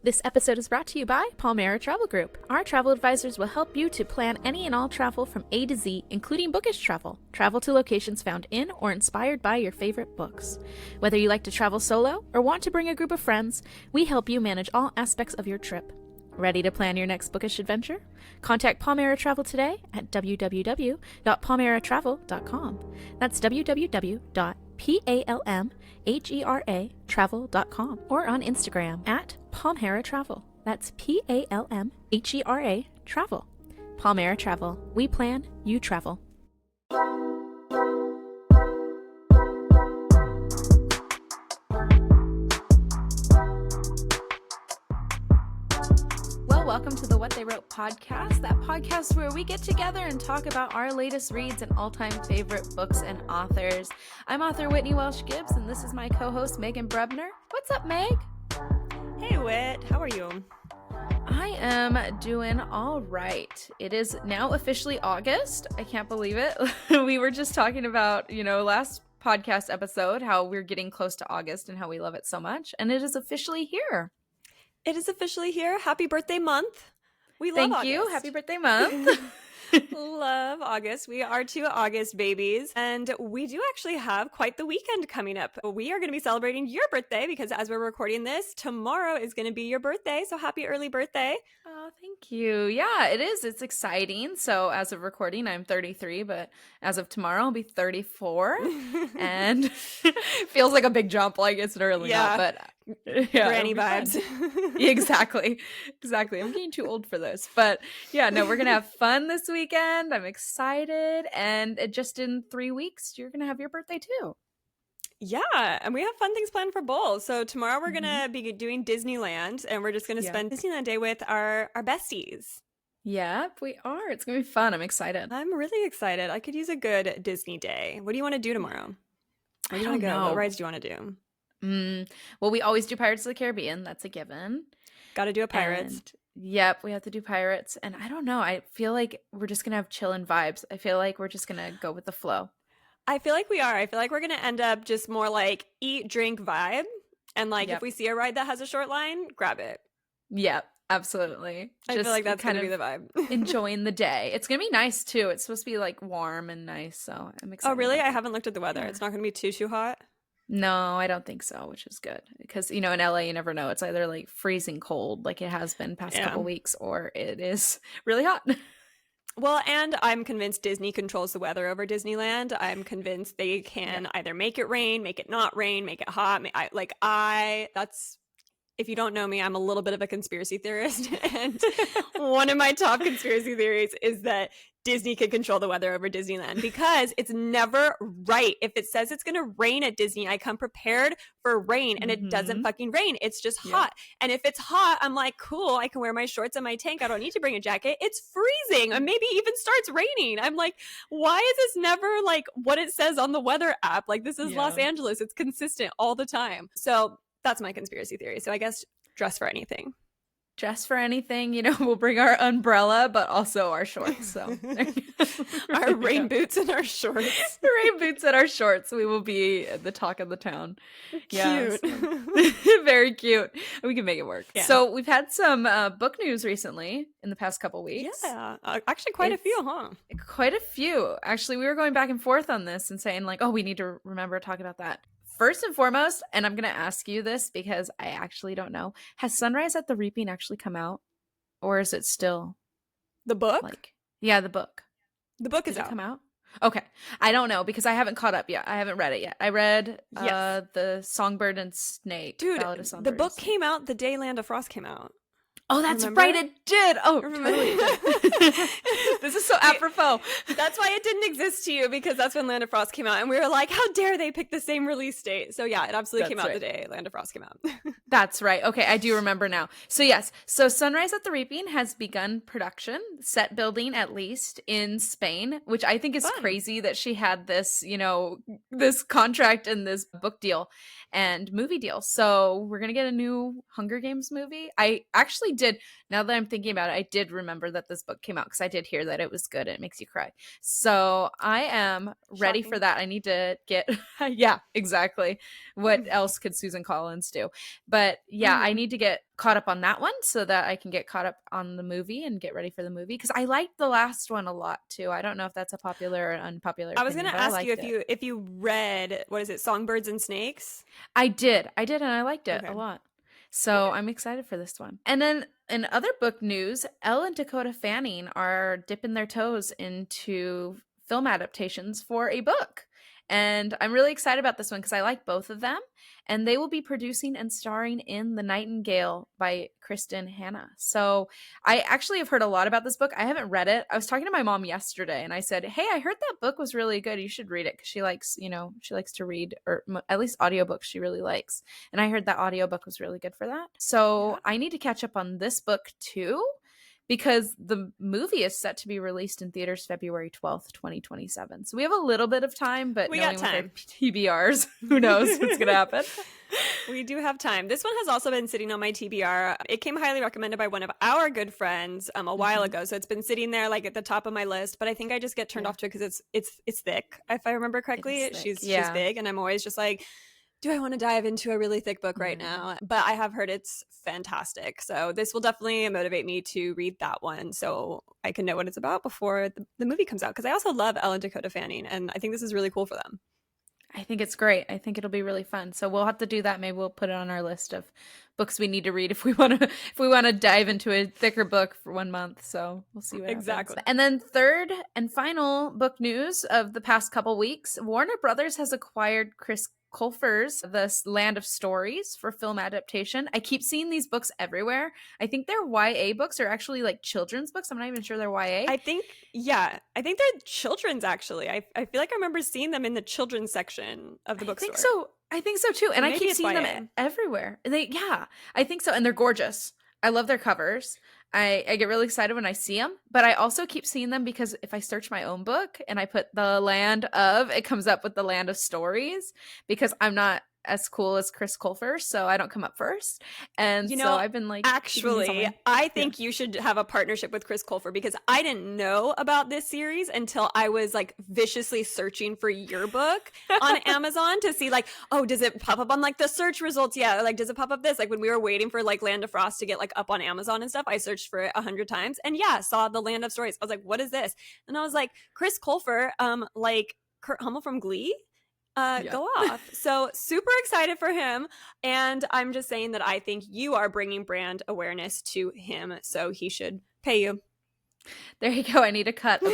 This episode is brought to you by Palmera Travel Group. Our travel advisors will help you to plan any and all travel from A to Z, including bookish travel. Travel to locations found in or inspired by your favorite books. Whether you like to travel solo or want to bring a group of friends, we help you manage all aspects of your trip. Ready to plan your next bookish adventure? Contact Palmera Travel today at www.palmeratravel.com. That's www.palmeratravel.com or on Instagram at Palmera Travel. That's Palmera Travel. Palmera Travel. We plan, you travel. Welcome to the What They Wrote podcast, that podcast where we get together and talk about our latest reads and all-time favorite books and authors. I'm author Whitney Welsh Gibbs, and this is my co-host Megan Brebner. What's up, Meg? Hey, Whit. How are you? I am doing all right. It is now officially August. I can't believe it. We were just talking about, last podcast episode, how we're getting close to August and how we love it so much, and it is officially here. It is officially here. Happy birthday month. We love August. Thank you. Happy birthday month. Love August. We are two August babies, and we do actually have quite the weekend coming up. We are going to be celebrating your birthday because as we're recording this, tomorrow is going to be your birthday. So happy early birthday. Oh, thank you. Yeah, it is. It's exciting. So as of recording, I'm 33, but as of tomorrow, I'll be 34. And feels like a big jump. Like it's early, but yeah, granny vibes. Exactly. I'm getting too old for this, but yeah, no, we're gonna have fun this weekend. I'm excited, and just in 3 weeks, you're gonna have your birthday too. Yeah, and we have fun things planned for both. So tomorrow we're gonna be doing Disneyland, and we're just gonna spend Disneyland Day with our besties. Yep, we are. It's gonna be fun. I'm excited. I'm really excited. I could use a good Disney day. What do you want to do tomorrow? Where do you want to go? Know. What rides do you want to do? Well, we always do Pirates of the Caribbean. That's a given. Got to do a Pirates. Yep, we have to do Pirates. And I don't know. I feel like we're just going to have chillin' vibes. I feel like we're just going to go with the flow. I feel like we are. I feel like we're going to end up just more like eat, drink vibe. And like if we see a ride that has a short line, grab it. Yep, absolutely. I feel like that's going to be the vibe. Enjoying the day. It's going to be nice too. It's supposed to be like warm and nice. So I'm excited. Oh, really? I haven't looked at the weather. Yeah. It's not going to be too hot? No, I don't think so, which is good because, in LA, you never know. It's either like freezing cold like it has been past couple weeks, or it is really hot. Well, and I'm convinced Disney controls the weather over Disneyland. I'm convinced they can either make it rain, make it not rain, make it hot. That's, if you don't know me, I'm a little bit of a conspiracy theorist. And one of my top conspiracy theories is that Disney can control the weather over Disneyland because it's never right. If it says it's going to rain at Disney, I come prepared for rain, and it doesn't fucking rain. It's just hot. And if it's hot, I'm like, cool, I can wear my shorts and my tank. I don't need to bring a jacket. It's freezing, and maybe even starts raining. I'm like, why is this never like what it says on the weather app? Like, this is Los Angeles. It's consistent all the time. So that's my conspiracy theory. So I guess dress for anything. Dress for anything, we'll bring our umbrella, but also our shorts. So our rain boots and our shorts. Rain boots and our shorts. We will be the talk of the town. Cute. Yeah, very cute. We can make it work. Yeah. So we've had some book news recently in the past couple weeks. Yeah, actually quite a few, huh? Quite a few. Actually, we were going back and forth on this and saying like, oh, we need to remember to talk about that. First and foremost, and I'm going to ask you this because I actually don't know, has Sunrise at the Reaping actually come out? Or is it still? The book? The book. The book is out. Did it come out? Okay. I don't know because I haven't caught up yet. I haven't read it yet. I read the Songbird and Snake. Dude, the book came out the day Land of Frost came out. Oh, that's right. It did. Oh, totally did. This is so apropos. That's why it didn't exist to you, because that's when Land of Frost came out. And we were like, how dare they pick the same release date? So yeah, it absolutely came out the day Land of Frost came out. That's right. Okay, I do remember now. So yes, so Sunrise at the Reaping has begun production, set building at least, in Spain, which I think is crazy that she had this, this contract and this book deal and movie deal. So we're going to get a new Hunger Games movie. I actually did, now that I'm thinking about it, I did remember that this book came out because I did hear that it was good. It makes you cry. So I am ready for Shocking. that. I need to get, yeah, exactly. What else could Susan Collins do? But yeah, I need to get caught up on that one so that I can get caught up on the movie and get ready for the movie, because I liked the last one a lot too. I don't know if that's a popular or unpopular I was opinion, going to but ask you if you read, what is it, Songbirds and Snakes? I did, and I liked it Okay. a lot. So I'm excited for this one. And then in other book news, Elle and Dakota Fanning are dipping their toes into film adaptations for a book. And I'm really excited about this one because I like both of them. And they will be producing and starring in The Nightingale by Kristen Hanna. So I actually have heard a lot about this book. I haven't read it. I was talking to my mom yesterday and I said, hey, I heard that book was really good. You should read it, because she likes, she likes to read, or at least audiobooks she really likes. And I heard that audiobook was really good for that. So I need to catch up on this book too, because the movie is set to be released in theaters February 12th, 2027. So we have a little bit of time, but we got time. TBRs, who knows what's going to happen. We do have time. This one has also been sitting on my TBR. It came highly recommended by one of our good friends a while ago. So it's been sitting there like at the top of my list, but I think I just get turned off to it because it's thick. If I remember correctly, she's big, and I'm always just like, do I want to dive into a really thick book right now? But I have heard it's fantastic. So this will definitely motivate me to read that one so I can know what it's about before the movie comes out. Because I also love Elle and Dakota Fanning, and I think this is really cool for them. I think it's great. I think it'll be really fun. So we'll have to do that. Maybe we'll put it on our list of books we need to read if we want to dive into a thicker book for 1 month. So we'll see what happens. And then third and final book news of the past couple weeks, Warner Brothers has acquired Chris Colfer's The Land of Stories for film adaptation. I keep seeing these books everywhere. I think they're YA books, or actually like children's books. I'm not even sure they're YA. I think they're children's, actually. I feel like I remember seeing them in the children's section of the bookstore. I think so too. And I keep seeing them everywhere. I think so. And they're gorgeous. I love their covers. I get really excited when I see them, but I also keep seeing them because if I search my own book and I put the land of, it comes up with the Land of Stories, because I'm not as cool as Chris Colfer, so I don't come up first. And so I've been like, actually, I think you should have a partnership with Chris Colfer, because I didn't know about this series until I was like viciously searching for your book on Amazon to see like, oh, does it pop up on like the search results? Yeah, like does it pop up this? Like when we were waiting for like Land of Frost to get like up on Amazon and stuff, I searched for it 100 times and saw the Land of Stories. I was like, what is this? And I was like, Chris Colfer, like Kurt Hummel from Glee. Go off. So super excited for him. And I'm just saying that I think you are bringing brand awareness to him, so he should pay you. There you go. I need a cut of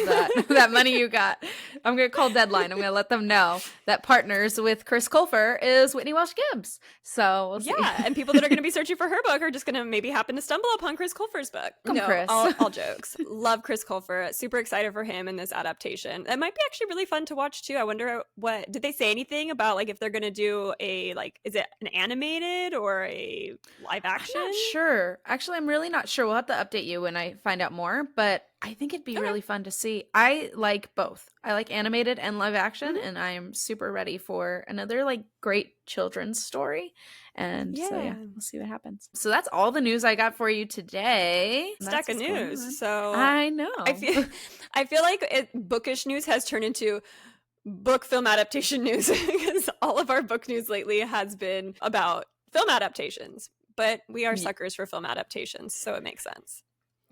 that money you got. I'm going to call Deadline. I'm going to let them know that partners with Chris Colfer is Whitney Welsh Gibbs. So we'll see. Yeah, and people that are going to be searching for her book are just going to maybe happen to stumble upon Chris Colfer's book. Chris. All jokes. Love Chris Colfer. Super excited for him in this adaptation. It might be actually really fun to watch too. I wonder did they say anything about like if they're going to do is it an animated or a live action? I'm not sure. Actually, I'm really not sure. We'll have to update you when I find out more, but I think it'd be really fun to see. I like both. I like animated and live action, and I am super ready for another like great children's story. And so we'll see what happens. So that's all the news I got for you today. Stack of news. So I know. I feel like bookish news has turned into book film adaptation news, because all of our book news lately has been about film adaptations. But we are suckers for film adaptations, so it makes sense.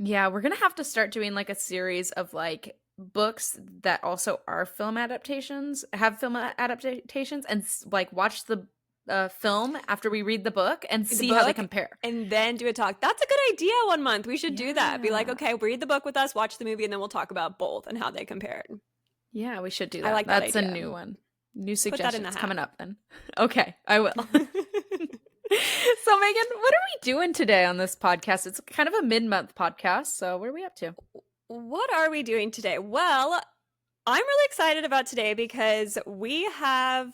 Yeah, we're going to have to start doing like a series of like books that also are film adaptations, and like watch the film after we read the book and see how they compare. And then do a talk. That's a good idea 1 month. We should do that. Be like, okay, read the book with us, watch the movie, and then we'll talk about both and how they compared. Yeah, we should do that. I like that That's idea. A new one. New suggestions coming up then. Okay, I will. So Megan, what are we doing today on this podcast? It's kind of a mid-month podcast, so what are we up to? What are we doing today? Well, I'm really excited about today because we have,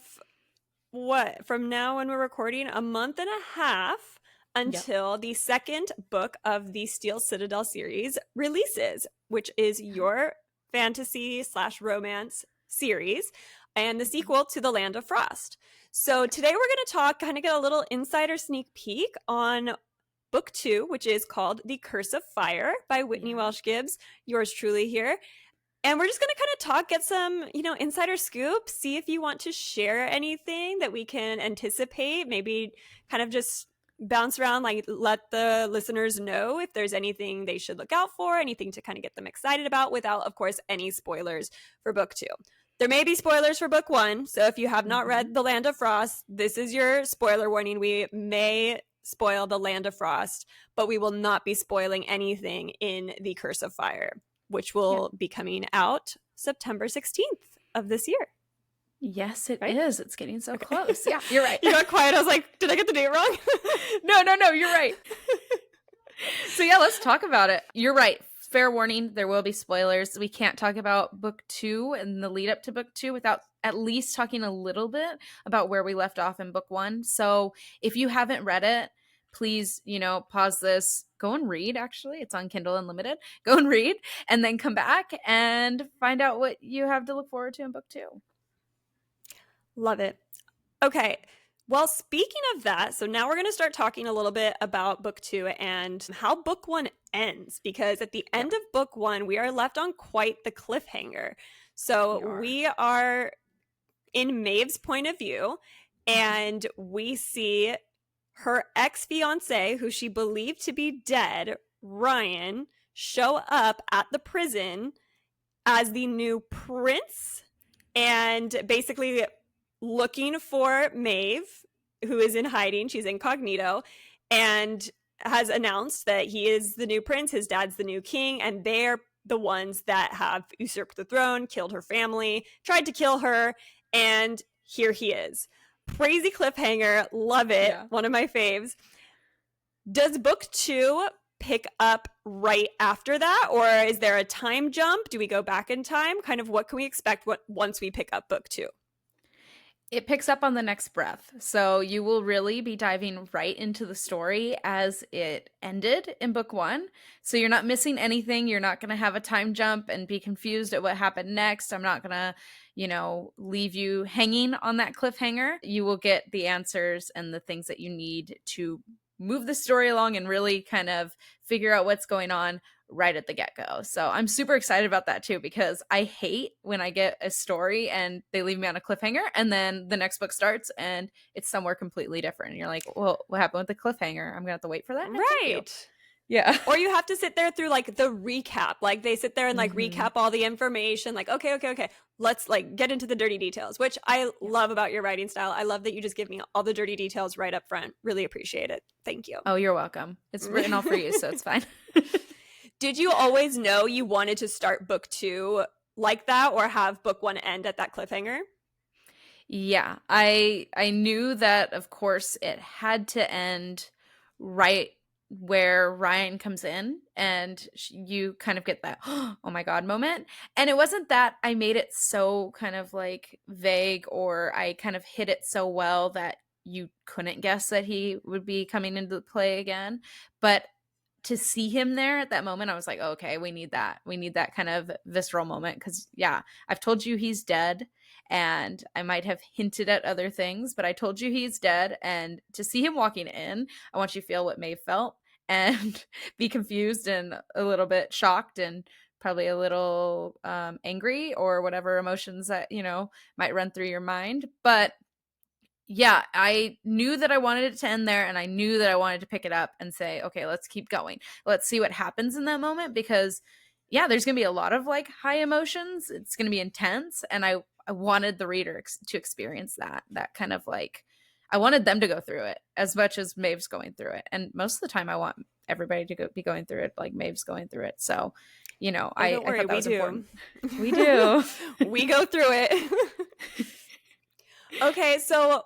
from now when we're recording, a month and a half until the second book of the Steel Citadel series releases, which is your fantasy/romance series and the sequel to The Land of Frost. So today we're going to talk, kind of get a little insider sneak peek on book 2, which is called The Curse of Fire by Whitney Welsh Gibbs, yours truly here. And we're just going to kind of talk, get some, insider scoop, see if you want to share anything that we can anticipate, maybe kind of just bounce around, like let the listeners know if there's anything they should look out for, anything to kind of get them excited about without, of course, any spoilers for book 2. There may be spoilers for book 1, so if you have not read The Land of Frost, this is your spoiler warning. We may spoil The Land of Frost, but we will not be spoiling anything in The Curse of Fire, which will be coming out September 16th of this year. Yes, it is. It's getting so close. Yeah, you're right. You got quiet. I was like, did I get the date wrong? No, you're right. So yeah, let's talk about it. You're right. Fair warning, there will be spoilers. We can't talk about book 2 and the lead up to book 2 without at least talking a little bit about where we left off in book 1. So if you haven't read it, please, pause this, go and read. Actually, it's on Kindle Unlimited. Go and read, and then come back and find out what you have to look forward to in book 2. Love it. Okay. Well, speaking of that, so now we're going to start talking a little bit about book 2 and how book 1 ends, because at the end of book 1, we are left on quite the cliffhanger. So we are in Maeve's point of view, and we see her ex-fiance, who she believed to be dead, Ryan, show up at the prison as the new prince and basically looking for Maeve, who is in hiding. She's incognito, and has announced that he is the new prince, his dad's the new king, and they're the ones that have usurped the throne, killed her family, tried to kill her, and here he is. Crazy cliffhanger. Love it. Yeah. One of my faves. Does book 2 pick up right after that, or is there a time jump? Do we go back in time? Kind of what can we expect once we pick up book 2? It picks up on the next breath. So you will really be diving right into the story as it ended in book 1. So you're not missing anything. You're not going to have a time jump and be confused at what happened next. I'm not going to, leave you hanging on that cliffhanger. You will get the answers and the things that you need to move the story along and really kind of figure out what's going on right at the get-go. So I'm super excited about that too, because I hate when I get a story and they leave me on a cliffhanger and then the next book starts and it's somewhere completely different. And you're like, well, what happened with the cliffhanger? I'm gonna have to wait for that. Right. Yeah. Or you have to sit there through like the recap. Like they sit there and like recap all the information. Like, okay. Let's like get into the dirty details, which I love about your writing style. I love that you just give me all the dirty details right up front. Really appreciate it. Thank you. Oh, you're welcome. It's written all for you, so it's fine. Did you always know you wanted to start book 2 like that, or have book 1 end at that cliffhanger? Yeah, I knew that, of course, it had to end right where Ryan comes in and you kind of get that, oh my God moment. And it wasn't that I made it so kind of like vague, or I kind of hit it so well that you couldn't guess that he would be coming into play again. But to see him there at that moment, I was like, oh, okay, we need that. We need that kind of visceral moment. Because, yeah, I've told you he's dead, and I might have hinted at other things, but I told you he's dead. And to see him walking in, I want you to feel what Maeve felt and be confused and a little bit shocked and probably a little angry, or whatever emotions that, might run through your mind. But yeah, I knew that I wanted it to end there, and I knew that I wanted to pick it up and say, okay, let's keep going. Let's see what happens in that moment, because yeah, there's going to be a lot of like high emotions. It's going to be intense. And I wanted the reader to experience that kind of like, I wanted them to go through it as much as Maeve's going through it. And most of the time I want everybody to be going through it like Maeve's going through it. So, I thought that was important. We do. We go through it. Okay, so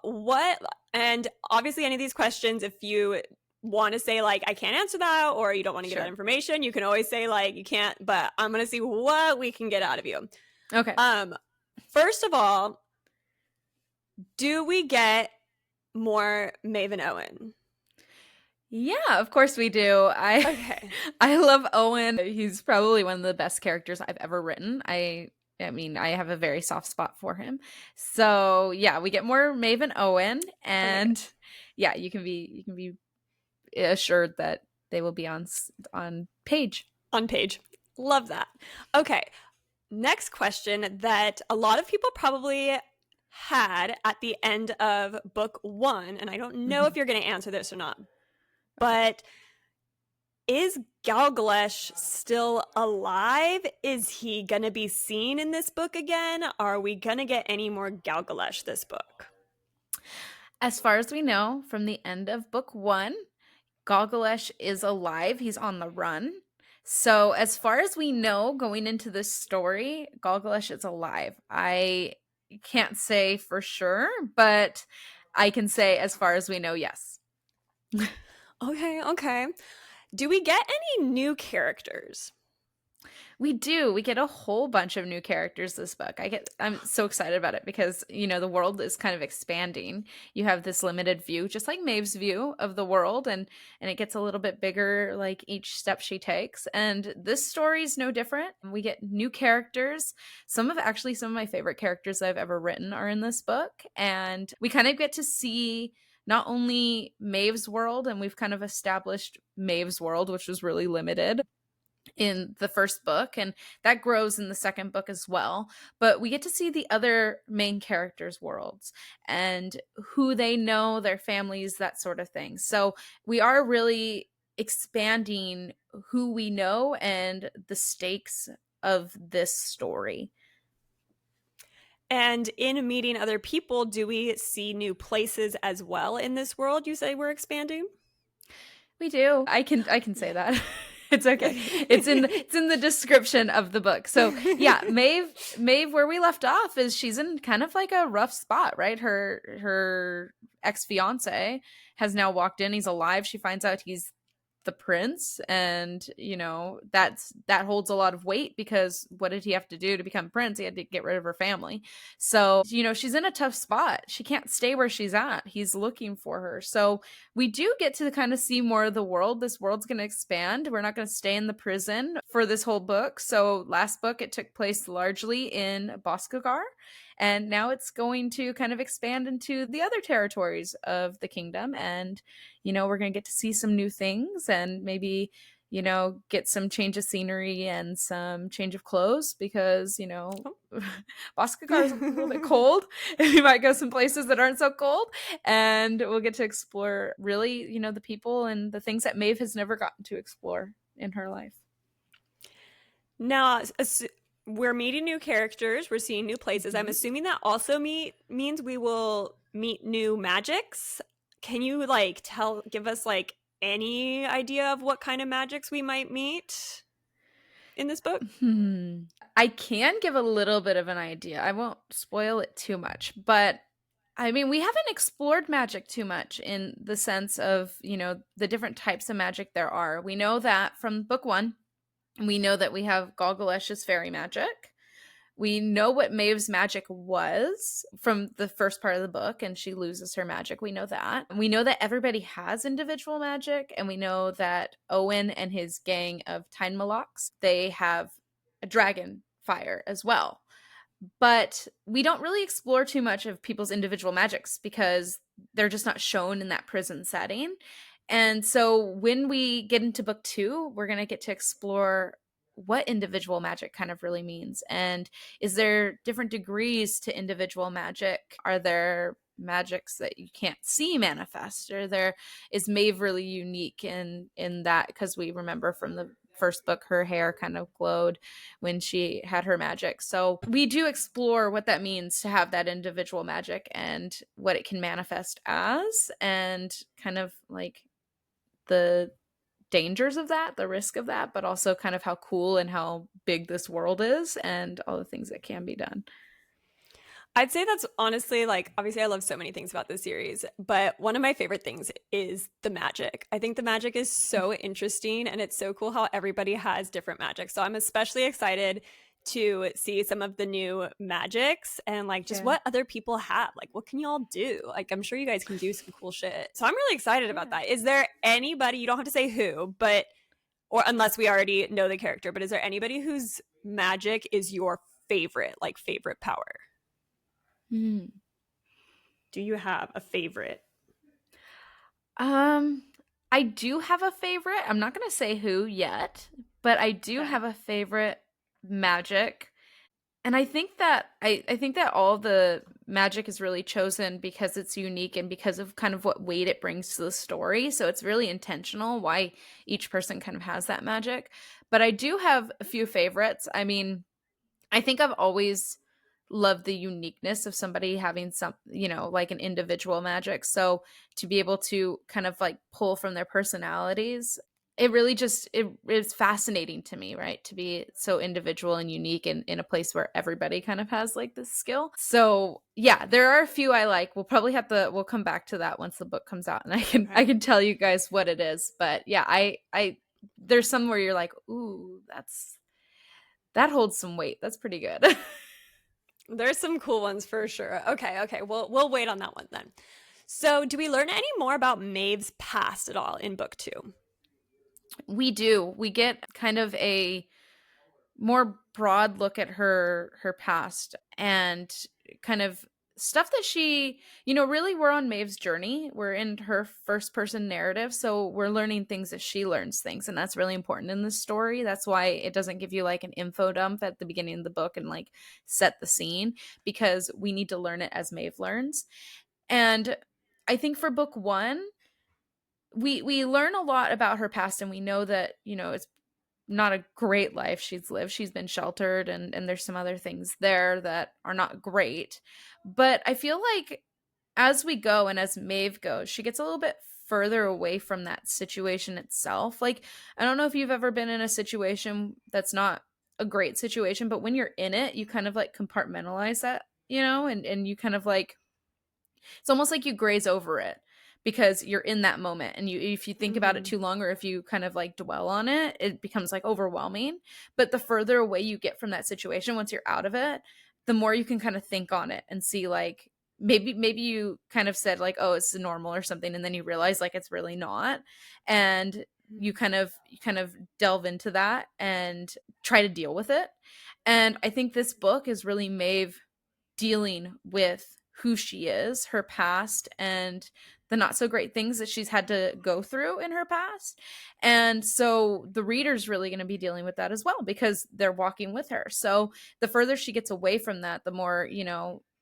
and obviously any of these questions, if you want to say like, I can't answer that, or you don't want to get that information, you can always say like, you can't, but I'm going to see what we can get out of you. Okay. First of all, do we get more Maeve and Owen? Yeah, of course we do. I love Owen. He's probably one of the best characters I've ever written. I have a very soft spot for him. So yeah, we get more Maeve and Owen, and yeah, you can be assured that they will be on page. On page. Love that. Okay. Next question that a lot of people probably had at the end of book 1, and I don't know if you're going to answer this or not, but is Galgalesh still alive? Is he going to be seen in this book again? Are we going to get any more Galgalesh this book? As far as we know, from the end of book 1, Galgalesh is alive. He's on the run. So as far as we know, going into this story, Galgalesh is alive. I can't say for sure, but I can say as far as we know, yes. Okay. Do we get any new characters? We do. We get a whole bunch of new characters this book. I'm so excited about it because, the world is kind of expanding. You have this limited view, just like Maeve's view of the world, and it gets a little bit bigger like each step she takes. And this story is no different. We get new characters. Some of my favorite characters I've ever written are in this book, and we kind of get to see not only Maeve's world, and we've kind of established Maeve's world, which was really limited in the first book, and that grows in the second book as well, but we get to see the other main characters' worlds and who they know, their families, that sort of thing. So we are really expanding who we know and the stakes of this story. And in meeting other people, do we see new places as well in this world? You say we're expanding? We do. I can say that. It's okay. It's in the description of the book. So yeah, Maeve, where we left off is she's in kind of like a rough spot, right? Her ex-fiance has now walked in. He's alive. She finds out he's the prince, and that holds a lot of weight, because what did he have to do to become prince? He had to get rid of her family. So she's in a tough spot. She can't stay where she's at. He's looking for her. So we do get to kind of see more of the world. This world's going to expand. We're not going to stay in the prison for this whole book. So last book, it took place largely in Boskagar, and now it's going to kind of expand into the other territories of the kingdom. And we're going to get to see some new things, and maybe get some change of scenery and some change of clothes, because Boskagar is a little bit cold. We might go some places that aren't so cold, and we'll get to explore really the people and the things that Maeve has never gotten to explore in her life. Now, we're meeting new characters, we're seeing new places. I'm assuming that also means we will meet new magics. Can you give us any idea of what kind of magics we might meet in this book? I can give a little bit of an idea. I won't spoil it too much, but I mean, we haven't explored magic too much in the sense of, the different types of magic there are. We know that from book 1, we know that we have Galgalesh's fairy magic. We know what Maeve's magic was from the first part of the book, and she loses her magic. We know that. We know that everybody has individual magic, and we know that Owen and his gang of Tinemallachts, they have a dragon fire as well. But we don't really explore too much of people's individual magics because they're just not shown in that prison setting. And so when we get into book 2, we're going to get to explore what individual magic kind of really means. And is there different degrees to individual magic? Are there magics that you can't see manifest? Or is Maeve really unique in that? Because we remember from the first book, her hair kind of glowed when she had her magic. So we do explore what that means to have that individual magic and what it can manifest as, and kind of like the dangers of that, the risk of that, but also kind of how cool and how big this world is and all the things that can be done. I'd say that's honestly, obviously I love so many things about this series, but one of my favorite things is the magic. I think the magic is so interesting, and it's so cool how everybody has different magic. So I'm especially excited to see some of the new magics and what other people have. What can y'all do? I'm sure you guys can do some cool shit. So I'm really excited about that. Is there anybody, you don't have to say who, or unless we already know the character, but is there anybody whose magic is your favorite power? Do you have a favorite? I do have a favorite. I'm not going to say who yet, but I do Okay. have a favorite magic. And I think that all the magic is really chosen because it's unique and because of kind of what weight it brings to the story. So it's really intentional why each person kind of has that magic. But I do have a few favorites. I mean, I think I've always loved the uniqueness of somebody having some, like an individual magic. So to be able to kind of like pull from their personalities, it really just it is fascinating to me, right? To be so individual and unique in a place where everybody kind of has like this skill. So yeah, there are a few I like. We'll come back to that once the book comes out and I Okay. can tell you guys what it is. But yeah, I there's some where you're like, ooh, that holds some weight. That's pretty good. There's some cool ones for sure. Okay, okay. We'll wait on that one then. So, do we learn any more about Maeve's past at all in book 2? We do. We get kind of a more broad look at her past and kind of stuff that she, really we're on Maeve's journey. We're in her first person narrative, so we're learning things as she learns things, and that's really important in this story. That's why it doesn't give you like an info dump at the beginning of the book and like set the scene, because we need to learn it as Maeve learns. And I think for book 1, we learn a lot about her past, and we know that, it's not a great life she's lived. She's been sheltered, and there's some other things there that are not great. But I feel like as we go and as Maeve goes, she gets a little bit further away from that situation itself. Like, I don't know if you've ever been in a situation that's not a great situation, but when you're in it, you kind of like compartmentalize that, and you kind of like, it's almost like you graze over it because you're in that moment, and you, if you think about it Mm-hmm. too long, or if you kind of like dwell on it, it becomes like overwhelming. But the further away you get from that situation, once you're out of it, the more you can kind of think on it and see like, maybe you kind of said like, oh, it's normal or something, and then you realize like it's really not. And you kind of delve into that and try to deal with it. And I think this book is really Maeve dealing with who she is, her past, and the not so great things that she's had to go through in her past. And so the reader's really going to be dealing with that as well, because they're walking with her. So the further she gets away from that, the more,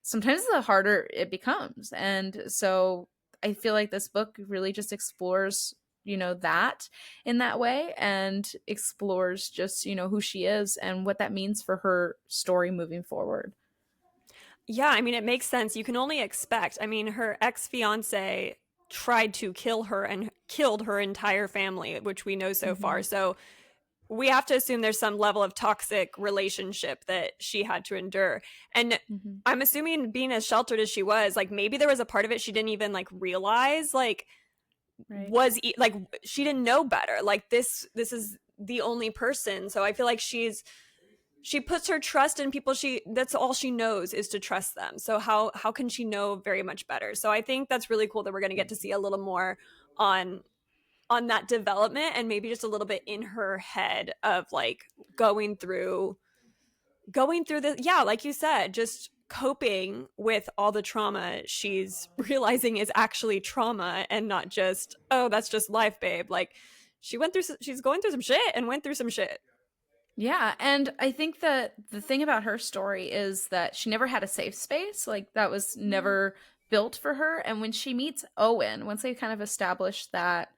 sometimes the harder it becomes. And so I feel like this book really just explores, that in that way, and explores just, who she is and what that means for her story moving forward. Yeah, I mean, it makes sense. You can only expect. I mean, her ex fiance tried to kill her and killed her entire family, which we know so far. Mm-hmm. So we have to assume there's some level of toxic relationship that she had to endure. And Mm-hmm. I'm assuming, being as sheltered as she was, like maybe there was a part of it she didn't even like realize, like Right. like she didn't know better. Like this is the only person. So I feel like she puts her trust in people. That's all she knows, is to trust them. So how can she know very much better? So I think that's really cool that we're going to get to see a little more on that development, and maybe just a little bit in her head of like going through the, yeah, like you said, just coping with all the trauma she's realizing is actually trauma and not just, oh, that's just life, babe. Like she's going through some shit and went through some shit. Yeah, and I think that the thing about her story is that she never had a safe space. Like that was never built for her. And when she meets Owen, once they kind of establish that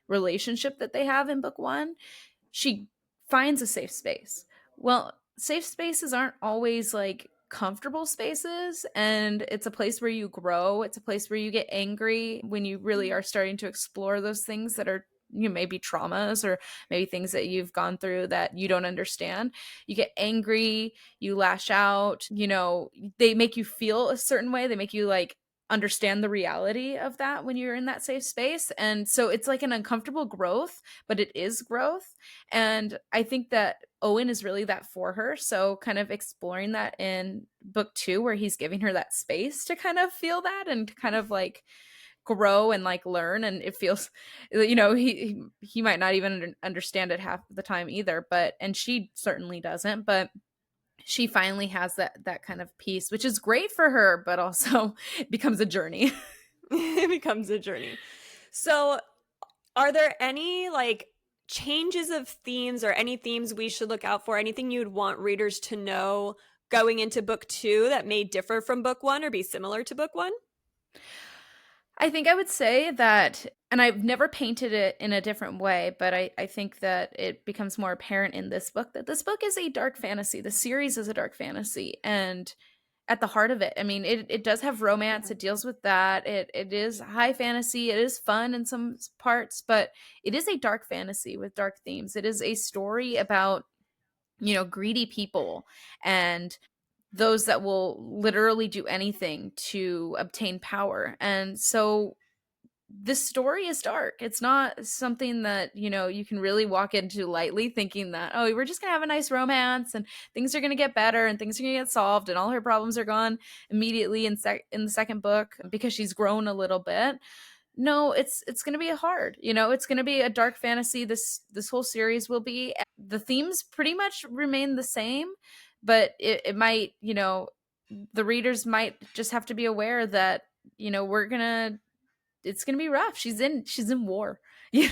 relationship that they have in book 1, she finds a safe space. Well, safe spaces aren't always like comfortable spaces, and it's a place where you grow. It's a place where you get angry when you really are starting to explore those things that are, maybe traumas, or maybe things that you've gone through that you don't understand. You get angry, you lash out, they make you feel a certain way. They make you like understand the reality of that when you're in that safe space. And so it's like an uncomfortable growth, but it is growth. And I think that Owen is really that for her. So kind of exploring that in book 2, where he's giving her that space to kind of feel that and to kind of like grow and like learn. And it feels, he might not even understand it half the time either, but, and she certainly doesn't, but she finally has that kind of peace, which is great for her, but also it becomes a journey. It becomes a journey. So Are there any like changes of themes or any themes we should look out for? Anything you'd want readers to know going into book 2 that may differ from book 1 or be similar to book 1? I think I would say that, and I've never painted it in a different way, but I think that it becomes more apparent in this book that this book is a dark fantasy. The series is a dark fantasy. And at the heart of it, I mean, it does have romance. It deals with that. It is high fantasy. It is fun in some parts, but it is a dark fantasy with dark themes. It is a story about, greedy people and those that will literally do anything to obtain power. And so this story is dark. It's not something that, you can really walk into lightly thinking that, oh, we're just going to have a nice romance and things are going to get better and things are going to get solved and all her problems are gone immediately in the second book because she's grown a little bit. No, it's going to be hard. It's going to be a dark fantasy. This whole series will be. The themes pretty much remain the same, but it might, the readers might just have to be aware that, it's gonna be rough. She's in war. Yeah.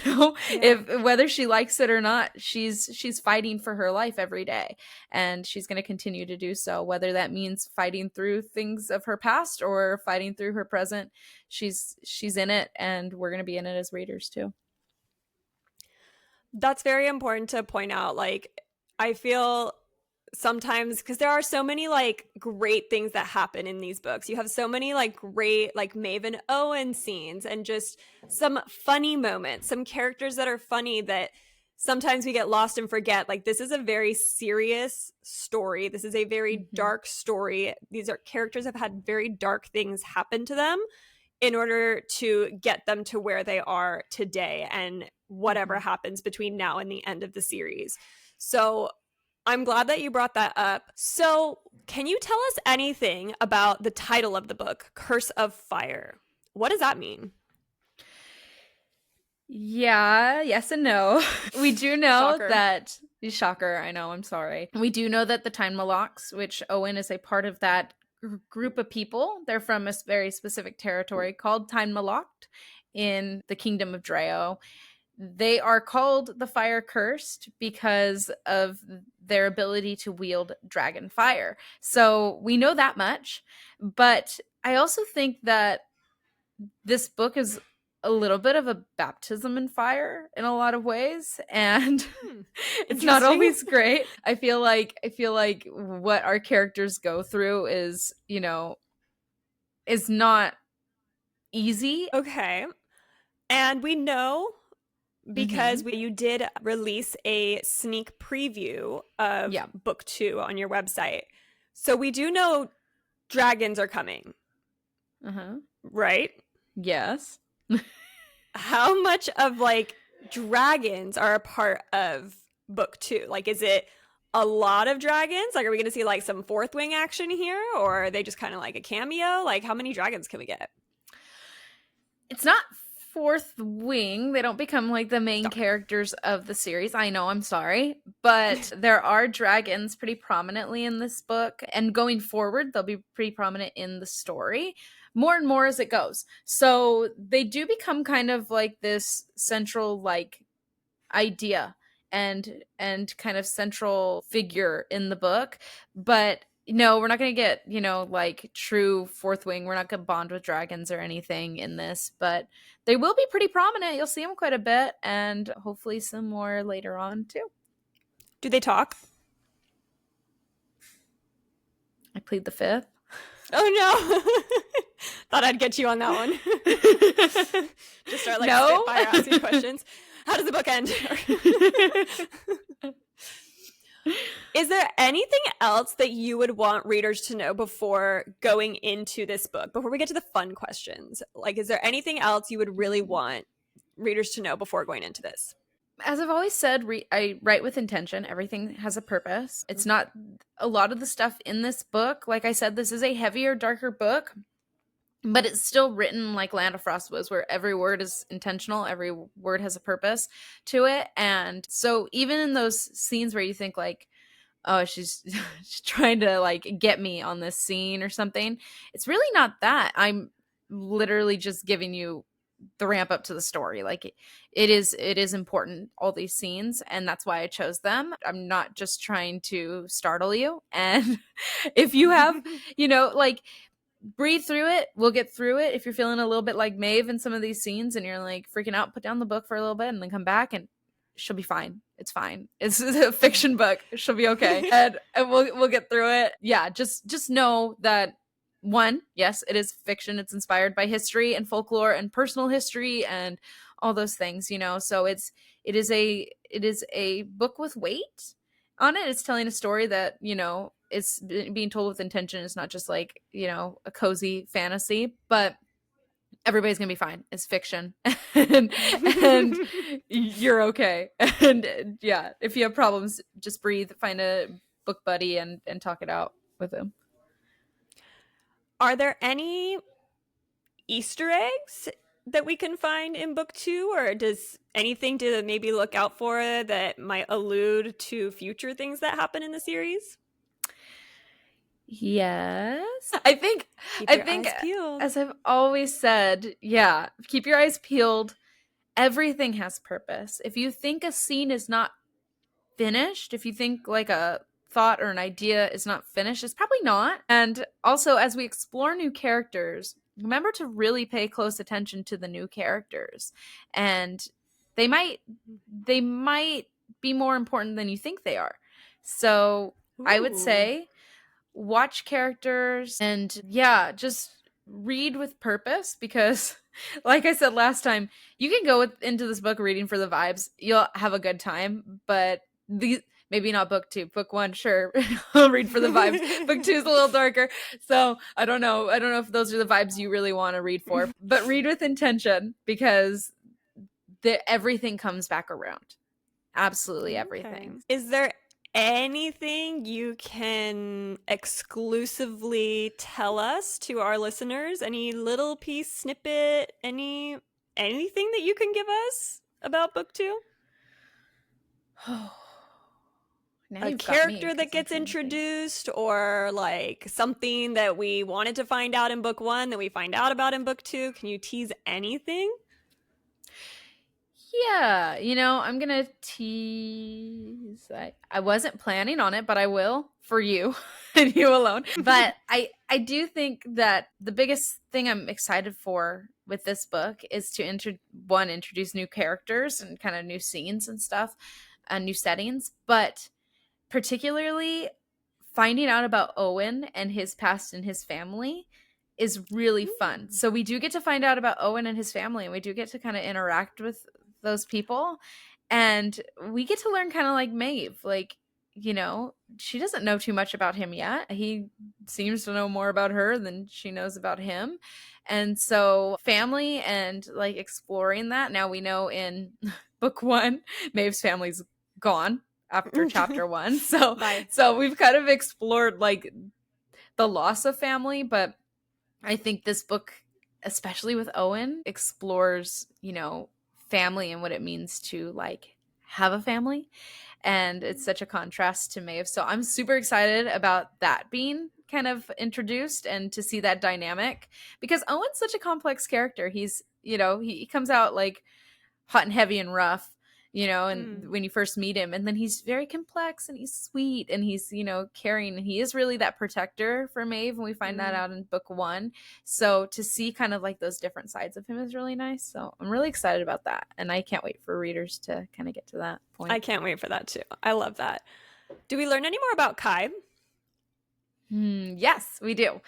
If whether she likes it or not, she's fighting for her life every day, and she's gonna continue to do so. Whether that means fighting through things of her past or fighting through her present, she's in it, and we're gonna be in it as readers too. That's very important to point out. Like, I feel sometimes, because there are so many like great things that happen in these books. You have so many like great like Maeve and Owen scenes and just some funny moments, some characters that are funny that sometimes we get lost and forget. Like, this is a very serious story. This is a very dark story. These are characters have had very dark things happen to them in order to get them to where they are today and whatever happens between now and the end of the series. So I'm glad that you brought that up. So can you tell us anything about the title of the book, Curse of Fire? What does that mean? Yeah, yes and no. We do know Shocker. that, shocker, I know, I'm sorry. We do know that the Tinemallacht, which Owen is a part of that group of people, they're from a very specific territory called Tinemallacht in the Kingdom of Drao. They are called the Fire Cursed because of their ability to wield dragon fire. So we know that much. But I also think that this book is a little bit of a baptism in fire in a lot of ways. And it's not always great. I feel like what our characters go through is, is not easy. Okay. And we know, because you did release a sneak preview of book 2 on your website. So we do know dragons are coming. Right? Yes. How much of like dragons are a part of book 2? Like, is it a lot of dragons? Like, are we going to see like some fourth wing action here? Or are they just kind of like a cameo? Like, how many dragons can we get? It's not fourth wing. They don't become like the main characters of the series. I know, I'm sorry. But there are dragons pretty prominently in this book. And going forward, they'll be pretty prominent in the story. More and more as it goes. So they do become kind of like this central like idea and kind of central figure in the book. But no, we're not going to get, like true fourth wing. We're not going to bond with dragons or anything in this, but they will be pretty prominent. You'll see them quite a bit, and hopefully some more later on too. Do they talk? I plead the fifth. Oh no. Thought I'd get you on that one. Just start like spitfire asking questions. How does the book end? Is there anything else that you would want readers to know before going into this book? Before we get to the fun questions, like, is there anything else you would really want readers to know before going into this? As I've always said, I write with intention. Everything has a purpose. It's not a lot of the stuff in this book. Like I said, this is a heavier, darker book, but it's still written like Land of Frost was, where every word is intentional. Every word has a purpose to it. And so even in those scenes where you think like, oh, she's trying to like get me on this scene or something, it's really not that. I'm literally just giving you the ramp up to the story. Like it is important, all these scenes, and that's why I chose them. I'm not just trying to startle you. And if you have, like, breathe through it. We'll get through it. If you're feeling a little bit like Maeve in some of these scenes and you're like freaking out, put down the book for a little bit and then come back and she'll be fine. It's fine. It's a fiction book. She'll be okay. And we'll get through it. Yeah, just know that, one, yes, it is fiction. It's inspired by history and folklore and personal history and all those things, So it is a book with weight on it. It's telling a story that, it's being told with intention. It's not just like, a cozy fantasy, but everybody's gonna be fine. It's fiction. and you're okay. And yeah, if you have problems, just breathe, find a book buddy and talk it out with them. Are there any Easter eggs that we can find in book 2, or does anything to maybe look out for that might allude to future things that happen in the series? Yes. I think as I've always said, yeah, keep your eyes peeled. Everything has purpose. If you think a scene is not finished, if you think like a thought or an idea is not finished, it's probably not. And also, as we explore new characters, remember to really pay close attention to the new characters. And they might be more important than you think they are. So I would say watch characters and just read with purpose, because like I said last time, you can go into this book reading for the vibes. You'll have a good time, but maybe not book 2. Book 1, sure, I'll read for the vibes. Book 2 is a little darker, so I don't know if those are the vibes you really want to read for, but read with intention, because everything comes back around. Absolutely everything. Okay. Is there anything you can exclusively tell us to our listeners? Any little piece, snippet, anything that you can give us about book 2? A character that gets introduced, or like something that we wanted to find out in book 1 that we find out about in book 2? Can you tease anything? Yeah, I'm going to tease. I wasn't planning on it, but I will for you and you alone. But I do think that the biggest thing I'm excited for with this book is to introduce new characters and kind of new scenes and stuff and new settings, but particularly finding out about Owen and his past and his family is really fun. So we do get to find out about Owen and his family, and we do get to kind of interact with those people, and we get to learn kind of like Maeve, like, she doesn't know too much about him yet. He seems to know more about her than she knows about him. And so family and like exploring that. Now we know in book 1, Maeve's family's gone after chapter 1. So we've kind of explored like the loss of family, but I think this book, especially with Owen, explores, family and what it means to like have a family. And it's such a contrast to Maeve. So I'm super excited about that being kind of introduced and to see that dynamic, because Owen's such a complex character. He's, he comes out like hot and heavy and rough, and when you first meet him, and then he's very complex and he's sweet and he's, caring, and he is really that protector for Maeve, and we find that out in book 1. So to see kind of like those different sides of him is really nice. So I'm really excited about that, and I can't wait for readers to kind of get to that point. I can't wait for that too. I love that. Do we learn any more about Kai? Yes, we do.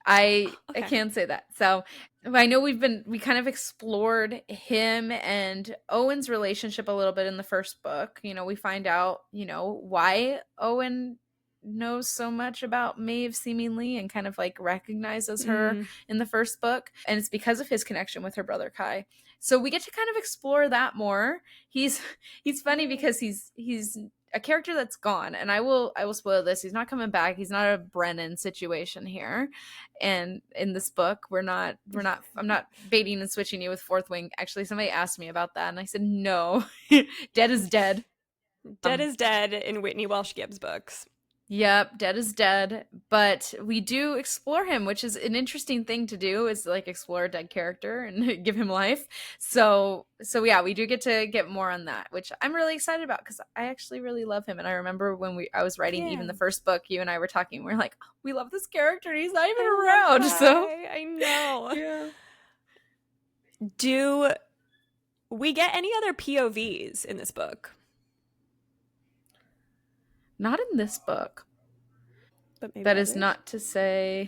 I can say that. So I know we kind of explored him and Owen's relationship a little bit in the first book. We find out, why Owen knows so much about Maeve seemingly and kind of like recognizes her in the first book. And it's because of his connection with her brother Kai. So we get to kind of explore that more. He's funny because he's a character that's gone, and I will spoil this. He's not coming back. He's not a Brennan situation here. And in this book, I'm not baiting and switching you with Fourth Wing. Actually, somebody asked me about that, and I said, no, dead is dead. Dead is dead in Whitney Welsh Gibbs books. Yep, dead is dead, but we do explore him, which is an interesting thing to do, is like explore a dead character and give him life. So yeah, we do get to get more on that, which I'm really excited about because I actually really love him. And I remember when I was writing even the first book, you and I were talking, we are like, oh, we love this character and he's not even around. So I know. yeah. Do we get any other POVs in this book? Not in this book. But maybe that is not to say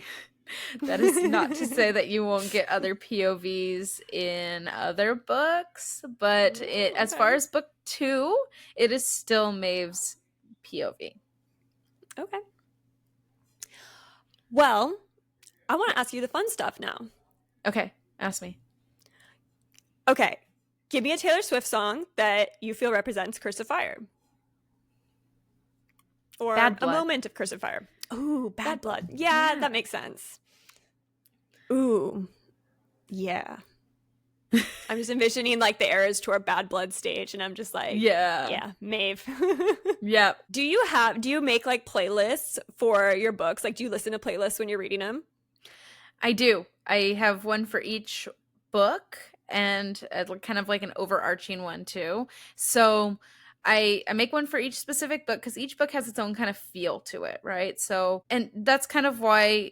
that you won't get other POVs in other books, but as far as book 2, it is still Maeve's POV. Okay. Well, I want to ask you the fun stuff now. Okay, ask me. Okay, give me a Taylor Swift song that you feel represents Curse of Fire. Or a moment of Curse of Fire. Ooh, Bad Blood. Yeah, that makes sense. Ooh, yeah. I'm just envisioning like the Eras Tour Bad Blood stage, and I'm just like, yeah, Maeve. Yeah. Do you make like playlists for your books? Like, do you listen to playlists when you're reading them? I do. I have one for each book and kind of like an overarching one too. So I make one for each specific book because each book has its own kind of feel to it, right? So, and that's kind of why,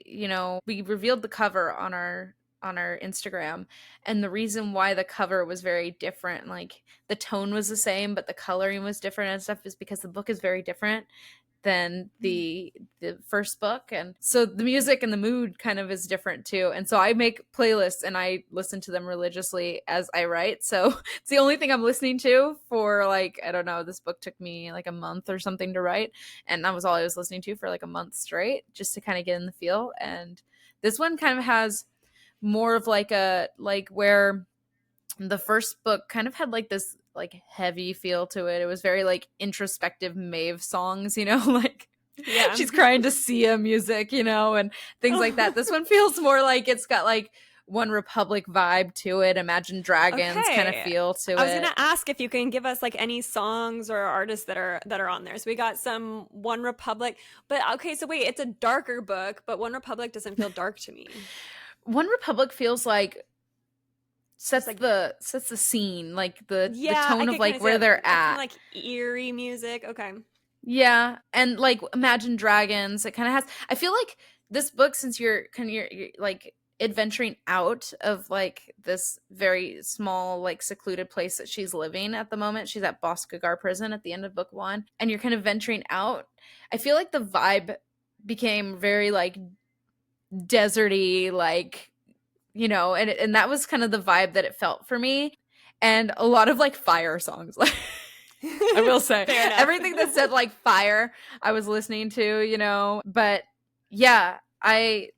we revealed the cover on our Instagram, and the reason why the cover was very different, like the tone was the same but the coloring was different and stuff, is because the book is very different than the first book, and so the music and the mood kind of is different too. And so I make playlists and I listen to them religiously as I write. So it's the only thing I'm listening to for, like, I don't know, this book took me like a month or something to write, and that was all I was listening to for like a month straight, just to kind of get in the feel. And this one kind of has more of like where the first book kind of had like this like heavy feel to it. It was very like introspective Maeve songs, like she's crying to Sia music, and things like that. This one feels more like it's got like One Republic vibe to it, Imagine Dragons kind of feel to it. I was gonna ask if you can give us like any songs or artists that are on there. So we got some One Republic, but okay, so wait, it's a darker book, but One Republic doesn't feel dark to me. One Republic feels like sets the scene, like the tone of like where they're at, like eerie music. Okay. Yeah, and like Imagine Dragons, it kind of has. I feel like this book, since you're like adventuring out of like this very small, like secluded place that she's living at the moment. She's at Boscagar prison at the end of book 1, and you're kind of venturing out. I feel like the vibe became very like deserty, like, and that was kind of the vibe that it felt for me. And a lot of like fire songs, like I will say everything that said like fire I was listening to, but yeah, it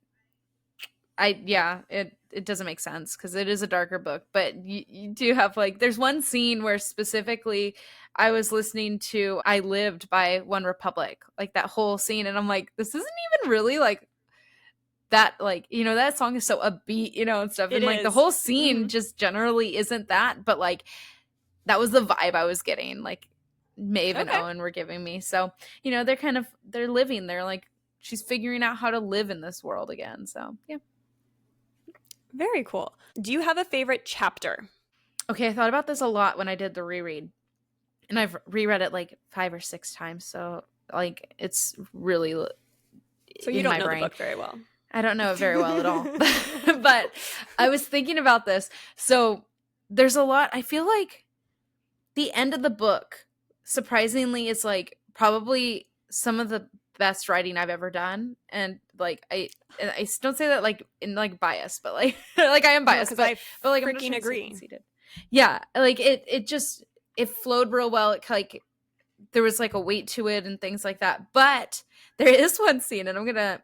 doesn't make sense because it is a darker book, but you do have like, there's one scene where specifically I was listening to I Lived by One Republic, like that whole scene, and I'm like, this isn't even really like that, like, that song is so upbeat, and stuff, and like the whole scene just generally isn't that, but like that was the vibe I was getting, like Maeve and Owen were giving me. So they're living, they're like, she's figuring out how to live in this world again. So yeah, very cool. Do you have a favorite chapter? Okay, I thought about this a lot when I did the reread, and I've reread it like 5 or 6 times, so like it's really so you don't know the book very well. I don't know it very well at all. But I was thinking about this. So there's a lot. I feel like the end of the book, surprisingly, is like probably some of the best writing I've ever done. And like I don't say that like in like bias, but like like I am biased, but like I'm freaking agree. Yeah, like it flowed real well. It like there was like a weight to it and things like that. But there is one scene, and I'm gonna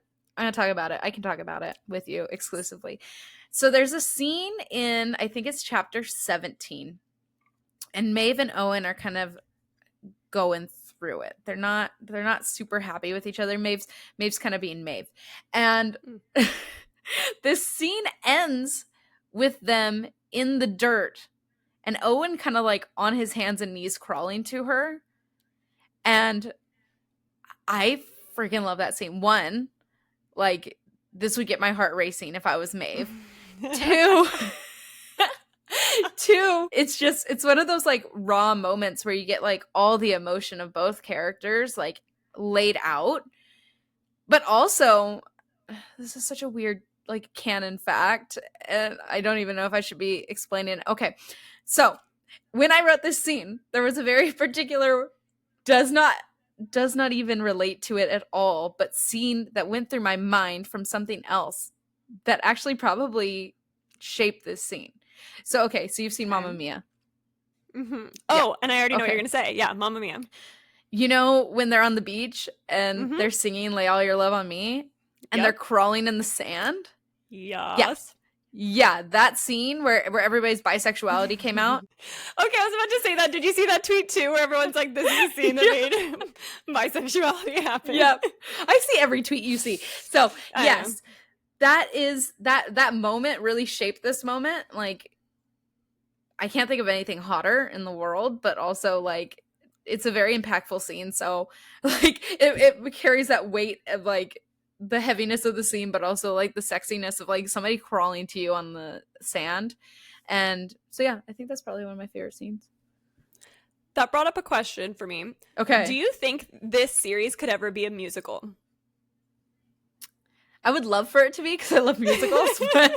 talk about it. I can talk about it with you exclusively. So there's a scene in, I think it's chapter 17, and Maeve and Owen are kind of going through it. They're not super happy with each other. Maeve's kind of being Maeve. And this scene ends with them in the dirt, and Owen kind of like on his hands and knees crawling to her. And I freaking love that scene. One, like, this would get my heart racing if I was Maeve. Two, it's one of those like raw moments where you get like all the emotion of both characters like laid out. But also, this is such a weird like canon fact, and I don't even know if I should be explaining it. Okay, so when I wrote this scene, there was a very particular does not even relate to it at all, but scene that went through my mind from something else that actually probably shaped this scene. So okay, so you've seen Mamma Mia. Mm-hmm. Oh, and I already know what you're gonna say. Yeah, Mamma Mia. You know when they're on the beach and they're singing "Lay All Your Love on Me" and they're crawling in the sand? Yes. Yeah, that scene where everybody's bisexuality came out. Okay, I was about to say that. Did you see that tweet too where everyone's like, this is the scene that made bisexuality happen? Yep. I see every tweet you see. So, yes. That is that moment really shaped this moment. Like, I can't think of anything hotter in the world, but also like it's a very impactful scene. So like it carries that weight of like the heaviness of the scene, but also like the sexiness of like somebody crawling to you on the sand. And so yeah, I think that's probably one of my favorite scenes. That brought up a question for me. Okay. Do you think this series could ever be a musical? I would love for it to be because I love musicals, but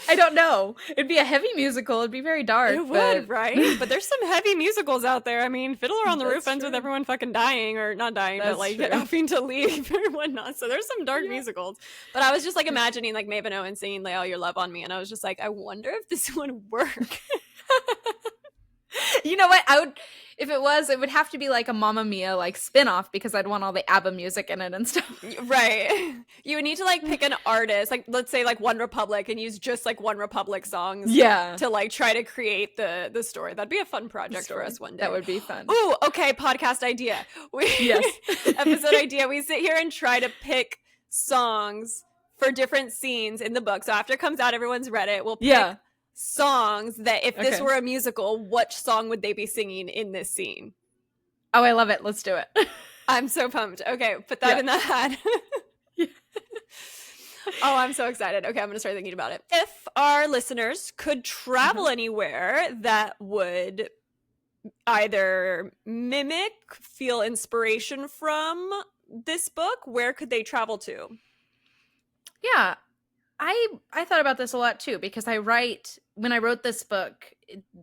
I don't know. It'd be a heavy musical. It'd be very dark. It would, right? But there's some heavy musicals out there. I mean, Fiddler on the Roof ends with everyone fucking dying, or not dying, but like having to leave or whatnot. So there's some dark musicals. But I was just like imagining like Maeve and Owen singing "Lay All Your Love on Me," and I was just like, I wonder if this would work. You know what? If it was, it would have to be like a Mamma Mia like spin-off because I'd want all the ABBA music in it and stuff. Right. You would need to like pick an artist, like let's say like One Republic, and use just like One Republic songs to like try to create the story. That'd be a fun project for us one day. That would be fun. Ooh, okay, podcast idea. Episode idea. We sit here and try to pick songs for different scenes in the book. So after it comes out, everyone's read it. We'll pick songs that if this were a musical, what song would they be singing in this scene? Oh, I love it. Let's do it. I'm so pumped. Okay, put that in the hat. Oh, I'm so excited. Okay, I'm going to start thinking about it. If our listeners could travel anywhere that would either mimic, feel inspiration from this book, where could they travel to? Yeah. I thought about this a lot too because when I wrote this book,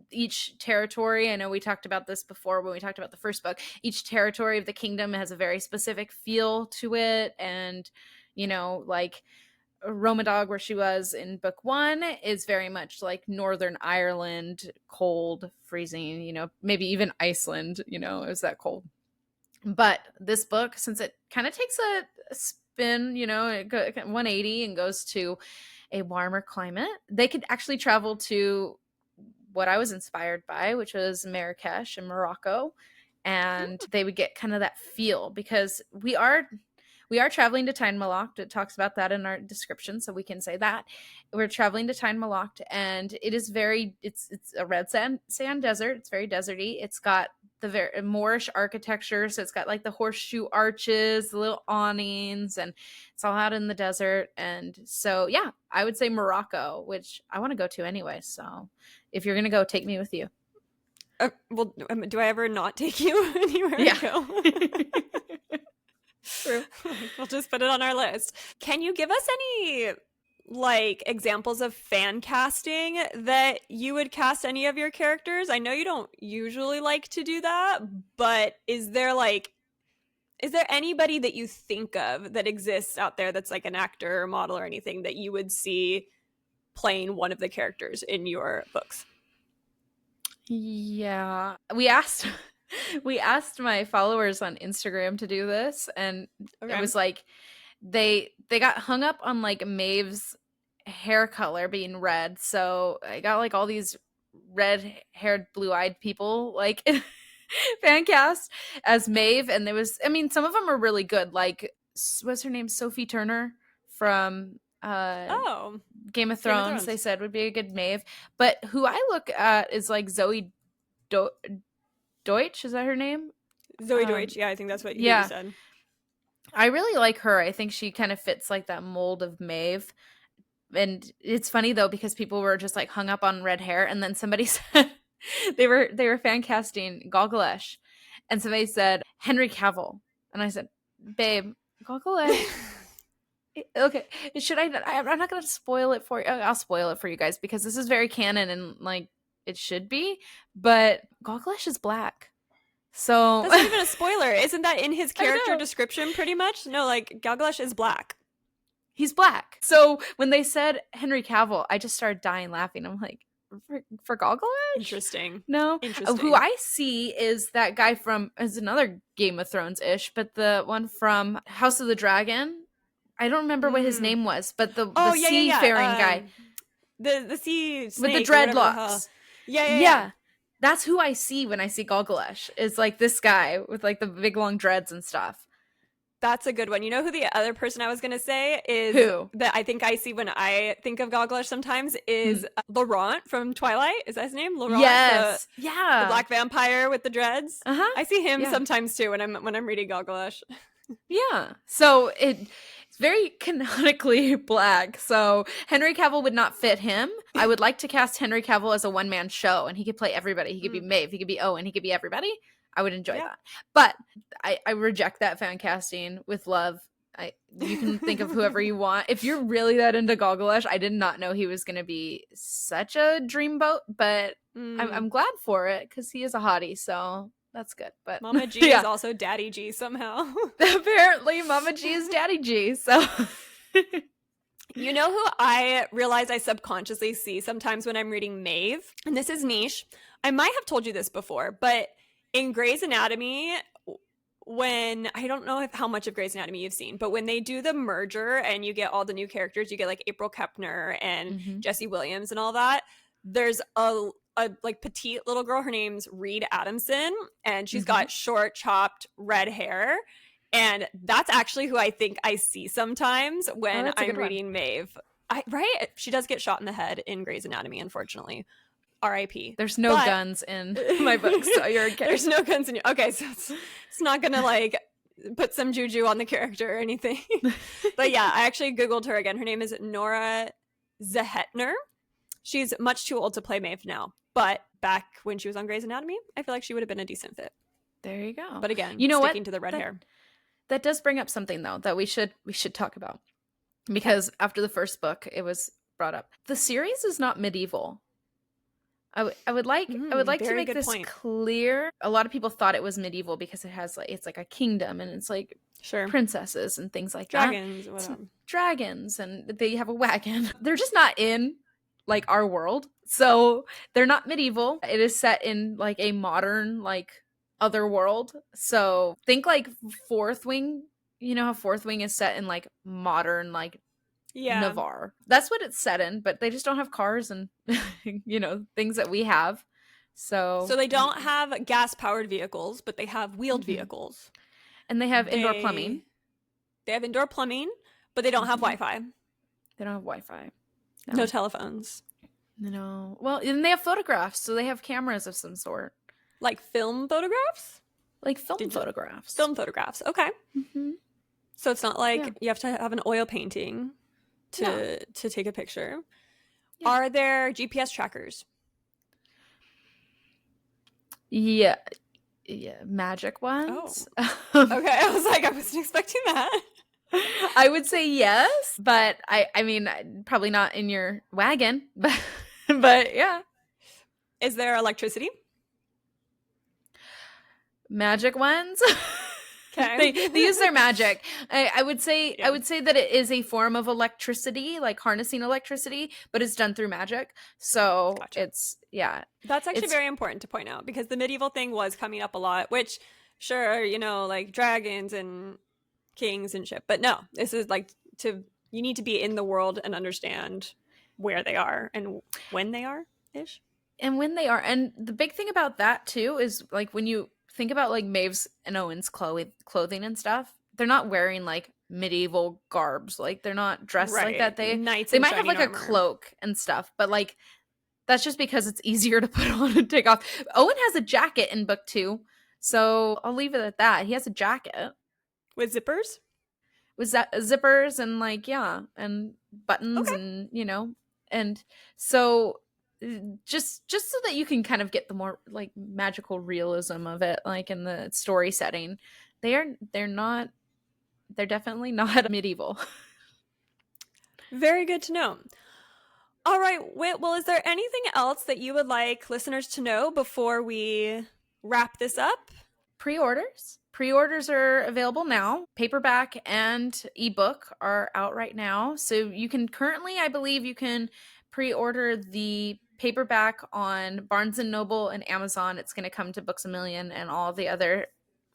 each territory, I know we talked about this before when we talked about the first book, each territory of the kingdom has a very specific feel to it. And, you know, like Romadog, where she was in book 1, is very much like Northern Ireland, cold, freezing, you know, maybe even Iceland, you know, it was that cold. But this book, since it kind of takes a spin, you know, 180 and goes to a warmer climate, they could actually travel to what I was inspired by, which was Marrakesh in Morocco, and they would get kind of that feel because we are traveling to Tinemallacht. It talks about that in our description, so we can say that we're traveling to Tinemallacht, and it is it's a red sand desert. It's very deserty. It's got the very Moorish architecture, so it's got like the horseshoe arches, the little awnings, and it's all out in the desert. And so yeah, I would say Morocco, which I want to go to anyway. So if you're gonna go, take me with you. Well, do I ever not take you anywhere to go? True. We'll just put it on our list. Can you give us any like examples of fan casting that you would cast any of your characters? I know you don't usually like to do that, but is there anybody that you think of that exists out there that's like an actor or model or anything that you would see playing one of the characters in your books? Yeah. We asked my followers on Instagram to do this, and it was like they got hung up on like Maeve's hair color being red, so I got like all these red-haired, blue-eyed people like fan cast as Maeve, and there was, I mean, some of them are really good. Like, what's her name? Sophie Turner from Game of Thrones. They said would be a good Maeve, but who I look at is like Zoe Deutsch. Is that her name? Zoe Deutsch. Yeah, I think that's what you said. I really like her. I think she kind of fits like that mold of Maeve. And it's funny though, because people were just like hung up on red hair, and then somebody said they were fan casting Goglesh, and somebody said Henry Cavill, and I said, babe, Goglesh. Okay, I'm not gonna spoil it for you. I'll spoil it for you guys because this is very canon and like it should be, but Goglesh is black. So that's not even a spoiler. Isn't that in his character description pretty much? No, like Goglesh is black. He's black. So when they said Henry Cavill, I just started dying laughing. I'm like, for Goglesh? Interesting. No. Interesting. Who I see is that guy is another Game of Thrones-ish, but the one from House of the Dragon. I don't remember what his name was, but the seafaring guy. The sea snake with the dreadlocks. Yeah. That's who I see when I see Goglesh. Is like this guy with like the big long dreads and stuff. That's a good one. You know who the other person I was going to say is? Who? That I think I see when I think of Goglesh sometimes is Laurent from Twilight. Is that his name? Laurent? Yes. The black vampire with the dreads. Uh-huh. I see him sometimes too when I'm reading Goglesh. Yeah. So it's very canonically black. So Henry Cavill would not fit him. I would like to cast Henry Cavill as a one-man show, and he could play everybody. He could be Maeve. He could be Owen. He could be everybody. I would enjoy that. But I reject that fan casting with love. You can think of whoever you want. If you're really that into Goglesh, I did not know he was going to be such a dreamboat, but I'm glad for it because he is a hottie, so that's good. But Mama G is also Daddy G somehow. Apparently, Mama G is Daddy G, so... You know who I realize I subconsciously see sometimes when I'm reading Maeve? And this is niche. I might have told you this before, but in Grey's Anatomy, when I don't know how much of Grey's Anatomy you've seen, but when they do the merger and you get all the new characters, you get like April Kepner and Jesse Williams and all that. There's a like petite little girl. Her name's Reed Adamson, and she's got short, chopped red hair. And that's actually who I think I see sometimes when I'm reading Maeve. Right? She does get shot in the head in Grey's Anatomy, unfortunately. R.I.P. There's no guns in my book, so you're okay. There's no guns in your... Okay, so it's not gonna like put some juju on the character or anything. But yeah, I actually Googled her again. Her name is Nora Zehetner. She's much too old to play Maeve now, but back when she was on Grey's Anatomy, I feel like she would have been a decent fit. There you go. But again, you know sticking to the red hair. That does bring up something though that we should talk about, because after the first book, it was brought up. The series is not medieval. I would like to make this clear. A lot of people thought it was medieval because it's like a kingdom and it's like princesses and things like dragons, that. Whatever. Dragons, and they have a wagon. They're just not in like our world, so they're not medieval. It is set in like a modern like other world. So think like Fourth Wing. You know how Fourth Wing is set in like modern like Navarre. That's what it's set in, but they just don't have cars and things that we have. So they don't have gas powered vehicles, but they have wheeled vehicles, and they have indoor plumbing. They have indoor plumbing, but they don't have Wi-Fi. They don't have Wi-Fi. No telephones. No. Well, and they have photographs, so they have cameras of some sort. Like film photographs? Like film photographs. Film photographs. Okay. So it's not like you have to have an oil painting to take a picture. Yeah. Are there GPS trackers? Yeah, magic ones. Oh. Okay, I was like, I wasn't expecting that. I would say yes, but I mean, probably not in your wagon, but yeah. Is there electricity? Magic ones. Okay. they use their magic. I would say that it is a form of electricity, like harnessing electricity, but it's done through magic. So it's That's actually very important to point out, because the medieval thing was coming up a lot, which sure, like dragons and kings and shit. But no, this is like you need to be in the world and understand where they are and when they are ish. And when they are. And the big thing about that too is like when you think about like Maeve's and Owen's clothing and stuff, they're not wearing like medieval garbs. Like they're not dressed like that. They might have like armor. A cloak and stuff, but like that's just because it's easier to put on and take off. Owen has a jacket in book 2 So I'll leave it at that. He has a jacket With zippers? with zippers and like, yeah, and buttons Okay. and, you know, and so just so that you can kind of get the more like magical realism of it, like in the story setting. They're definitely not medieval. Very good to know. All right, Whit, well, is there anything else that you would like listeners to know before we wrap this up? Pre-orders are available now. Paperback and ebook are out right now. So you can currently, I believe you can pre-order the paperback on Barnes & Noble and Amazon. It's going to come to Books A Million and all the other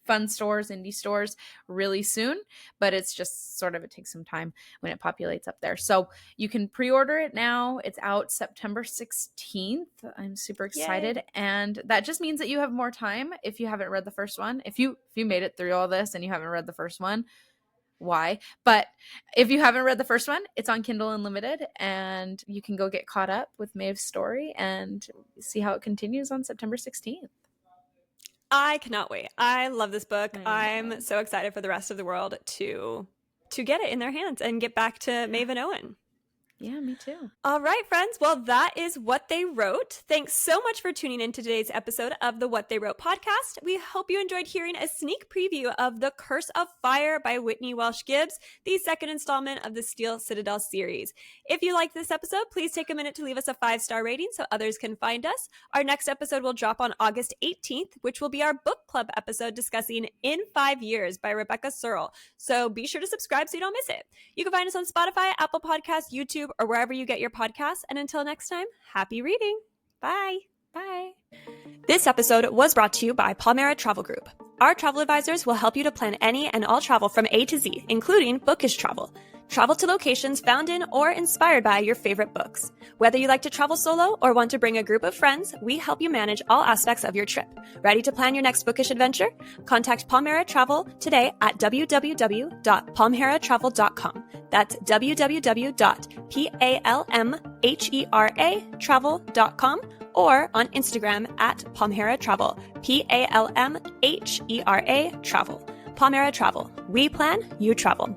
fun stores, indie stores really soon, but it's just sort of, it takes some time when it populates up there. So you can pre-order it now. It's out September 16th. I'm super excited. Yay. And that just means that you have more time if you haven't read the first one. If you made it through all this and you haven't read the first one, why? But if you haven't read the first one, it's on Kindle Unlimited and you can go get caught up with Maeve's story and see how it continues on September 16th. I cannot wait. I love this book. I'm so excited for the rest of the world to get it in their hands and get back to Maeve and Owen. Yeah, me too. All right, friends. Well, that is What They Wrote. Thanks so much for tuning in to today's episode of the What They Wrote podcast. We hope you enjoyed hearing a sneak preview of The Curse of Fire by Whitney Welsh Gibbs, the second installment of the Steel Citadel series. If you liked this episode, please take a minute to leave us a 5-star rating so others can find us. Our next episode will drop on August 18th, which will be our book club episode discussing In 5 Years by Rebecca Searle. So be sure to subscribe so you don't miss it. You can find us on Spotify, Apple Podcasts, YouTube, or wherever you get your podcasts. And until next time, happy reading. Bye. Bye. This episode was brought to you by Palmera Travel Group. Our travel advisors will help you to plan any and all travel from A to Z, including bookish travel. Travel to locations found in or inspired by your favorite books. Whether you like to travel solo or want to bring a group of friends, we help you manage all aspects of your trip. Ready to plan your next bookish adventure? Contact Palmera Travel today at www.palmeratravel.com. That's www.palmeratravel.com or on Instagram at Palmera Travel, Palmhera Travel. Palmera Travel. We plan, you travel.